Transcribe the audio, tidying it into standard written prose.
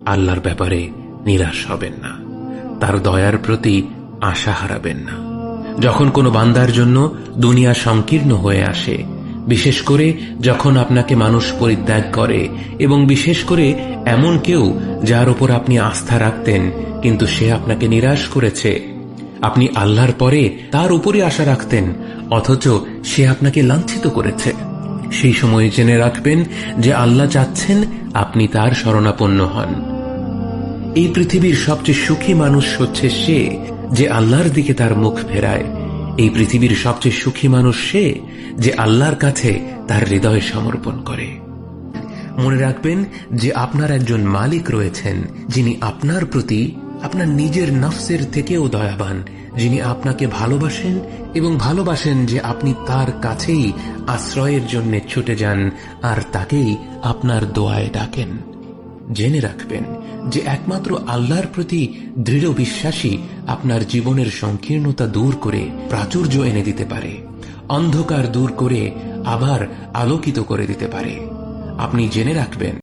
আল্লাহর ব্যাপারে নিরাশ হবেন না, তার দয়ার প্রতি আশা হারাবেন না। যখন কোনো বান্দার জন্য দুনিয়া সংকীর্ণ হয়ে আসে, বিশেষ করে যখন আপনাকে মানুষ পরিত্যাগ করে, এবং বিশেষ করে এমন কেউ যার উপর আপনি আস্থা রাখতেন কিন্তু সে আপনাকে নিরাশ করেছে, আপনি আল্লাহর পরে তার উপরে আশা রাখতেন অথচ সে আপনাকে লাঞ্ছিত করেছে, সেই সময় জেনে রাখবেন যে আল্লাহ চাচ্ছেন আপনি তার শরণাপন্ন হন। এই পৃথিবীর সবচেয়ে সুখী মানুষ হচ্ছে সে যে আল্লাহর দিকে তার মুখ ফেরায়। এই পৃথিবীর সবচেয়ে সুখী মানুষ সে যে আল্লাহর কাছে তার হৃদয় সমর্পণ করে। মনে রাখবেন যে আপনার একজন মালিক রয়েছেন যিনি আপনার প্রতি আপনার নিজের নফসের থেকেও দয়াবান, যিনি আপনাকে ভালোবাসেন এবং ভালোবাসেন যে আপনি তার কাছেই আশ্রয়ের জন্য ছুটে যান আর তাকেই আপনার দোয়ায় ডাকেন। জেনে রাখবেন যে একমাত্র আল্লাহর প্রতি দৃঢ় বিশ্বাসী আপনার জীবনের সংকীর্ণতা দূর করে প্রাচুর্য এনে দিতে পারে, অন্ধকার দূর করে আবার আলোকিত করে দিতে পারে। আপনি জেনে রাখবেন